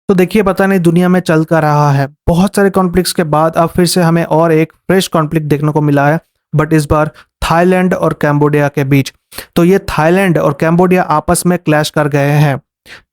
तो देखिए पता नहीं दुनिया में चल क्या रहा है। बहुत सारे कॉन्फ्लिक्ट्स के बाद अब फिर से हमें और एक फ्रेश कॉन्फ्लिक्ट देखने को मिला है, बट इस बार थाईलैंड और कैम्बोडिया के बीच। तो ये थाईलैंड और कैम्बोडिया आपस में क्लैश कर गए हैं।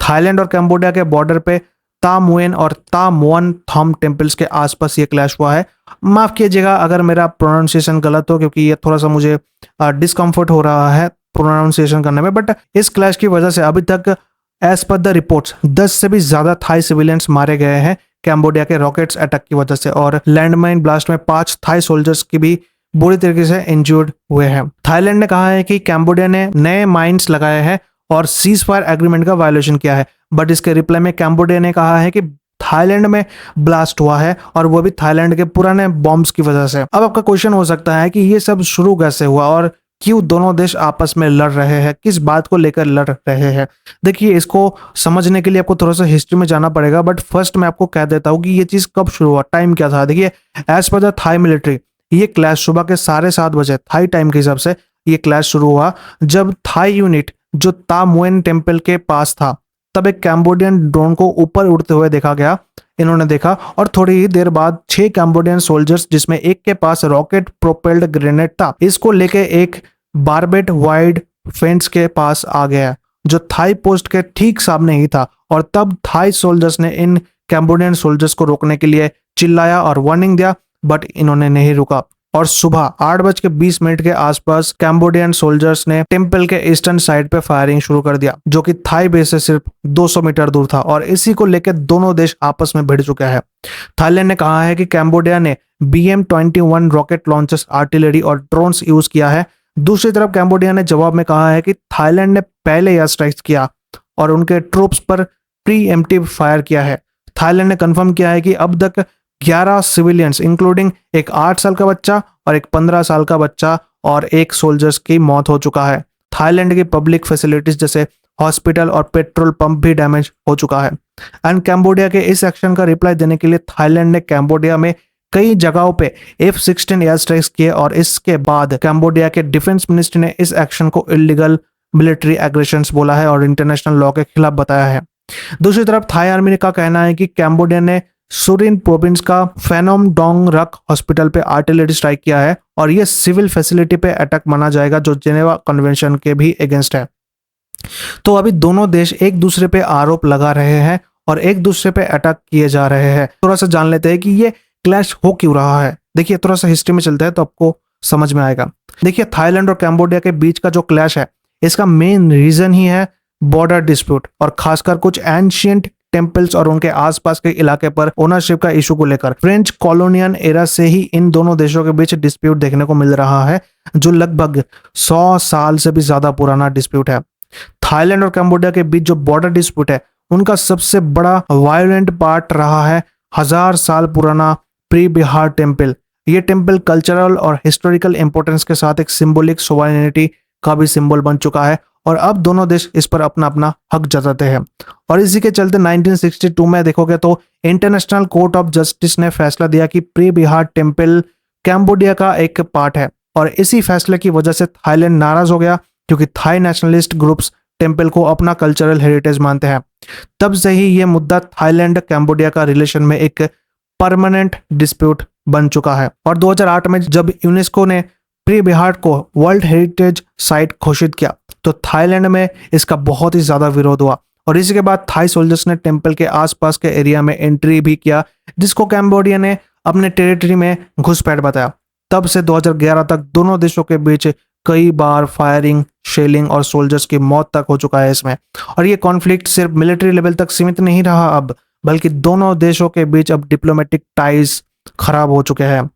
थाईलैंड और कैम्बोडिया के बॉर्डर पे ता मुएन और ता मुअन थॉम टेम्पल्स के आसपास ये क्लैश हुआ है। माफ कीजिएगा अगर मेरा प्रोनाउंसिएशन गलत हो, क्योंकि ये थोड़ा सा मुझे डिस्कम्फर्ट हो रहा है प्रोनाउंसिएशन करने में। बट इस क्लैश की वजह से अभी तक एज पर द रिपोर्ट्स 10 से भी ज्यादा थाई सिविलियंस मारे गए हैं कैम्बोडिया के रॉकेट्स अटैक की वजह से, और लैंडमाइन ब्लास्ट में 5 थाई सोल्जर्स की भी बुरी तरीके से इंजर्ड हुए हैं। थाईलैंड ने कहा है कि कैम्बोडिया ने नए माइंस लगाए हैं और सीज फायर एग्रीमेंट का वायोलेशन किया है, बट इसके रिप्लाई में कैम्बोडिया ने कहा है कि थाईलैंड में ब्लास्ट हुआ है और वो भी थाईलैंड के पुराने बॉम्ब्स की वजह से। अब आपका क्वेश्चन हो सकता है कि ये सब शुरू कैसे हुआ और क्यों दोनों देश आपस में लड़ रहे हैं, किस बात को लेकर लड़ रहे हैं। देखिए इसको समझने के लिए आपको थोड़ा सा हिस्ट्री में जाना पड़ेगा, बट फर्स्ट मैं आपको कह देता हूँ कि ये चीज कब शुरू हुआ, टाइम क्या था। देखिए as per the Thai military ये क्लैश सुबह के 7:30 बजे थाई टाइम के हिसाब से ये क्लैश शुरू हुआ, जब थाई यूनिट जो ता मुएन टेम्पल के पास था तब एक कैम्बोडियन ड्रोन को ऊपर उड़ते हुए देखा गया। इन्होंने देखा और थोड़ी ही देर बाद 6 कैम्बोडियन सोल्जर्स, जिसमें एक के पास रॉकेट प्रोपेल्ड ग्रेनेड था, इसको लेके एक बारबेट वाइड फेंस के पास आ गया जो थाई पोस्ट के ठीक सामने ही था। और तब थाई सोल्जर्स ने इन कैम्बोडियन सोल्जर्स को रोकने के लिए चिल्लाया और वार्निंग दिया, बट इन्होंने नहीं रुका। और सुबह 8:20 के आसपास कैम्बोडियन सोल्जर्स ने टेम्पल के ईस्टर्न साइड पे फायरिंग शुरू कर दिया, जो कि थाई बेस से सिर्फ 200 मीटर दूर था, और इसी को लेकर दोनों देश आपस में भिड़ चुके हैं। थाईलैंड ने कहा है कि कैम्बोडिया ने BM-21 रॉकेट लॉन्चर्स, आर्टिलरी और ड्रोन्स यूज किया है। दूसरी तरफ कैम्बोडिया ने जवाब में कहा है कि थाईलैंड ने पहले एयर स्ट्राइक्स किया और उनके ट्रूप्स पर प्रीएम्प्टिव फायर किया है। थाईलैंड ने कंफर्म किया है कि अब तक 11 सिविलियंस इंक्लूडिंग एक 8 साल का बच्चा और एक 15 साल का बच्चा और एक सोल्जर्स की मौत हो चुका है। थाईलैंड की पब्लिक फैसिलिटीज जैसे हॉस्पिटल और पेट्रोल पंप भी डैमेज हो चुका है। एंड कैम्बोडिया के इस एक्शन का रिप्लाई देने के लिए थाईलैंड ने कैम्बोडिया में कई जगहों पे F-16 एयर स्ट्राइक्स किए, और इसके बाद कैम्बोडिया के डिफेंस मिनिस्ट्री ने इस एक्शन को इलीगल मिलिट्री एग्रेशंस बोला है और इंटरनेशनल लॉ के खिलाफ बताया है। दूसरी तरफ थाई आर्मी का कहना है कि कैम्बोडिया ने सुरिन प्रोविंस का फेनोम डोंग रक हॉस्पिटल पे आर्टिलरी स्ट्राइक किया है, और यह सिविल फैसिलिटी पे अटैक माना जाएगा जो जेनेवा कन्वेंशन के भी अगेंस्ट है। तो अभी दोनों देश एक दूसरे पे आरोप लगा रहे हैं और एक दूसरे पे अटैक किए जा रहे हैं। थोड़ा सा जान लेते हैं कि ये क्लैश हो क्यों रहा है। देखिए थोड़ा सा हिस्ट्री में चलते हैं तो आपको समझ में आएगा। देखिए थाईलैंड और कैम्बोडिया के बीच का जो क्लैश है, इसका मेन रीजन ही है बॉर्डर डिस्प्यूट, और खासकर कुछ एंशियंट टेम्पल्स और उनके आसपास के इलाके पर ओनरशिप का इशू को लेकर। फ्रेंच कॉलोनियल एरा से ही इन दोनों देशों के बीच डिस्प्यूट देखने को मिल रहा है, जो लगभग 100 साल से भी ज्यादा पुराना डिस्प्यूट है। थाईलैंड और कैम्बोडिया के बीच जो बॉर्डर डिस्प्यूट है, उनका सबसे बड़ा वायलेंट पार्ट रहा है 1000 साल पुराना प्री बिहार टेम्पल। ये टेम्पल कल्चरल और हिस्टोरिकल इंपॉर्टेंस के साथ एक सिंबॉलिक सोवरेनिटी का भी सिंबल बन चुका है, और अब दोनों देश इस पर अपना अपना हक जताते हैं। और इसी के चलते 1962 में देखोगे तो इंटरनेशनल कोर्ट ऑफ जस्टिस ने फैसला दिया कि प्री बिहार टेम्पल कैम्बोडिया का एक पार्ट है, और इसी फैसले की वजह से थाईलैंड नाराज हो गया, क्योंकि थाई नेशनलिस्ट ग्रुप्स टेम्पल को अपना कल्चरल हेरिटेज मानते हैं। तब से ही ये मुद्दा थाईलैंड कैम्बोडिया का रिलेशन में एक परमानेंट डिस्प्यूट बन चुका है। और 2008 में जब यूनेस्को ने प्री बिहार को वर्ल्ड हेरिटेज साइट घोषित किया, तो थाईलैंड में इसका बहुत ही ज्यादा विरोध हुआ, और इसी के बाद थाई सोल्जर्स ने टेम्पल के आसपास के एरिया में एंट्री भी किया, जिसको कैम्बोडिया ने अपने टेरिटरी में घुसपैठ बताया। तब से 2011 तक दोनों देशों के बीच कई बार फायरिंग, शेलिंग और सोल्जर्स की मौत तक हो चुका है इसमें। और ये कॉन्फ्लिक्ट सिर्फ मिलिट्री लेवल तक सीमित नहीं रहा अब, बल्कि दोनों देशों के बीच अब डिप्लोमेटिक टाइज खराब हो चुके हैं।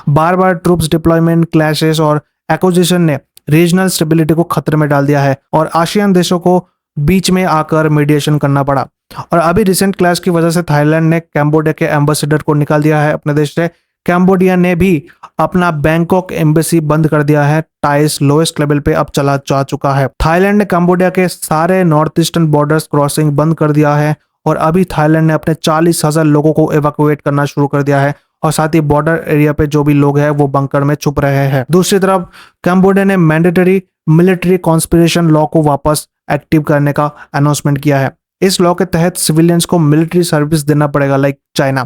बार बार ट्रूप्स डिप्लॉयमेंट, क्लैशेस और एक्विजिशन ने रीजनल स्टेबिलिटी को खतरे में डाल दिया है, और आसियान देशों को बीच में आकर मीडिएशन करना पड़ा। और अभी रिसेंट क्लैश की वजह से थाईलैंड ने कैम्बोडिया के एम्बेसडर को निकाल दिया है अपने देश से। कैम्बोडिया ने भी अपना बैंकॉक एम्बेसी बंद कर दिया है, टाइस लोएस्ट लेवल पे अब चला जा चुका है। थाईलैंड ने कैम्बोडिया के सारे नॉर्थ ईस्टर्न बॉर्डर्स क्रॉसिंग बंद कर दिया है, और अभी थाईलैंड ने अपने 40,000 लोगों को एवैक्यूएट करना शुरू कर दिया है, और साथ ही बॉर्डर एरिया पे जो भी लोग हैं वो बंकर में छुप रहे हैं। दूसरी तरफ कैम्बोडिया ने मैंडेटरी मिलिट्री कॉन्स्पिरेशन लॉ को वापस एक्टिव करने का अनाउंसमेंट किया है। इस लॉ के तहत सिविलियंस को मिलिट्री सर्विस देना पड़ेगा, लाइक चाइना।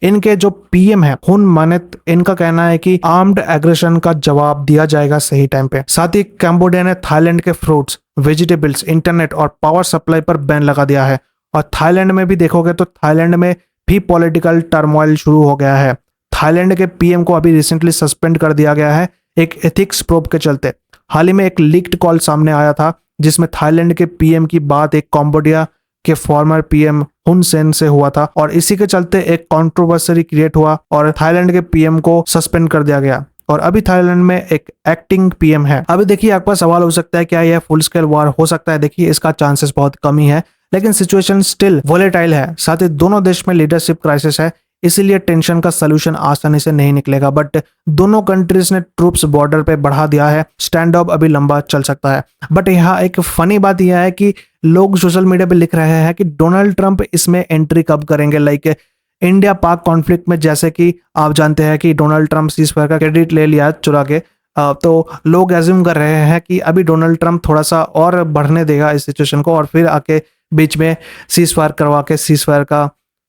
इनके जो पीएम है हुन मानेत, इनका कहना है कि आर्म्ड एग्रेशन का जवाब दिया जाएगा सही टाइम पे। साथ ही कैम्बोडिया ने थाईलैंड के फ्रूट्स, वेजिटेबल्स, इंटरनेट और पावर सप्लाई पर बैन लगा दिया है। और थाईलैंड में भी देखोगे तो थाईलैंड में भी पॉलिटिकल टर्मोइल शुरू हो गया है। थाईलैंड के पीएम को अभी रिसेंटली सस्पेंड कर दिया गया है एक एथिक्स प्रोब के चलते। हाल ही में एक लीक्ड कॉल सामने आया था जिसमें थाईलैंड के पीएम की बात एक कंबोडिया के फॉर्मर पीएम हुन सेन से हुआ था, और इसी के चलते एक कंट्रोवर्सी क्रिएट हुआ और थाईलैंड के पीएम को सस्पेंड कर दिया गया। और अभी थाईलैंड में एक एक्टिंग पीएम है। अभी देखिए आपका सवाल हो सकता है क्या यह फुल स्केल वॉर हो सकता है? देखिए इसका चांसेस बहुत कम ही है, लेकिन सिचुएशन स्टिल वोलेटाइल है। साथ ही दोनों देश में लीडरशिप क्राइसिस है, इसीलिए टेंशन का सलूशन आसानी से नहीं निकलेगा। बट दोनों कंट्रीज ने ट्रूप्स बॉर्डर पे बढ़ा दिया है, स्टैंड ऑफ अभी लंबा चल सकता है। बट यहाँ एक फनी बात यह है कि लोग सोशल मीडिया पे लिख रहे हैं कि डोनाल्ड ट्रंप इसमें एंट्री कब करेंगे, लाइक इंडिया पाक कॉन्फ्लिक्ट में। जैसे कि आप जानते हैं कि डोनाल्ड ट्रंप सीजफायर का क्रेडिट ले लिया चुरा के, तो लोग एज्यूम कर रहे हैं कि अभी डोनाल्ड ट्रंप थोड़ा सा और बढ़ने देगा इस सिचुएशन को और फिर आके बीच में सीजफायर करवा के सीजफायर का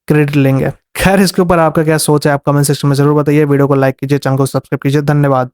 क्रेडिट लेंगे। खैर इसके ऊपर आपका क्या सोच है आप कमेंट सेक्शन में जरूर बताइए। वीडियो को लाइक कीजिए, चैनल को सब्सक्राइब कीजिए। धन्यवाद।